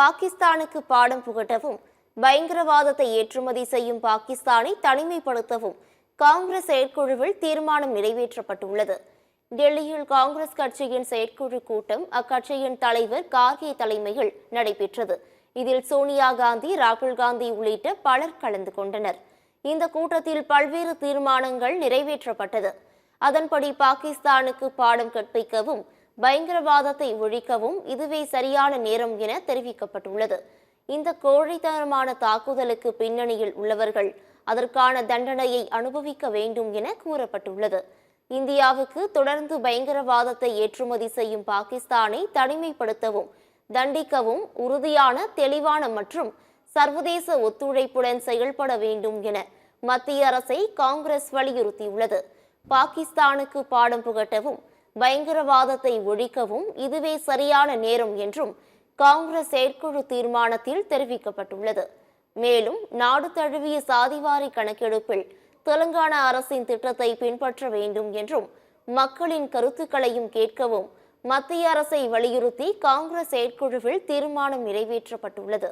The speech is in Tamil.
பாகிஸ்தானுக்கு பாடம் புகட்டவும், பயங்கரவாதத்தை ஏற்றுமதி செய்யும் பாகிஸ்தானை தனிமைப்படுத்தவும் காங்கிரஸ் செயற்குழுவில் தீர்மானம் நிறைவேற்றப்பட்டுள்ளது. டெல்லியில் காங்கிரஸ் கட்சியின் செயற்குழு கூட்டம் அக்கட்சியின் தலைவர் கார்கே தலைமையில் நடைபெற்றது. இதில் சோனியா காந்தி, ராகுல் காந்தி உள்ளிட்ட பலர் கலந்து கொண்டனர். இந்த கூட்டத்தில் பல்வேறு தீர்மானங்கள் நிறைவேற்றப்பட்டது. அதன்படி பாகிஸ்தானுக்கு பாடம் கற்பிக்கவும், பயங்கரவாதத்தை ஒழிக்கவும் இதுவே சரியான நேரம் என தெரிவிக்கப்பட்டுள்ளது. இந்த கோழைத்தனமான தாக்குதலுக்கு பின்னணியில் உள்ளவர்கள் அதற்கான தண்டனையை அனுபவிக்க வேண்டும் என கூறப்பட்டுள்ளது. இந்தியாவுக்கு தொடர்ந்து பயங்கரவாதத்தை ஏற்றுமதி செய்யும் பாகிஸ்தானை தனிமைப்படுத்தவும், தண்டிக்கவும் உறுதியான, தெளிவான மற்றும் சர்வதேச ஒத்துழைப்புடன் செயல்பட வேண்டும் என மத்திய அரசை காங்கிரஸ் வலியுறுத்தியுள்ளது. பாகிஸ்தானுக்கு பாடம் புகட்டவும், பயங்கரவாதத்தை ஒழிக்கவும் இதுவே சரியான நேரம் என்றும் காங்கிரஸ் செயற்குழு தீர்மானத்தில் தெரிவிக்கப்பட்டுள்ளது. மேலும் நாடு தழுவிய சாதிவாரி கணக்கெடுப்பில் தெலுங்கானா அரசின் திட்டத்தை பின்பற்ற வேண்டும் என்றும் மக்களின் கருத்துக்களையும் கேட்கவும் மத்திய அரசை வலியுறுத்தி காங்கிரஸ் செயற்குழுவில் தீர்மானம் நிறைவேற்றப்பட்டுள்ளது.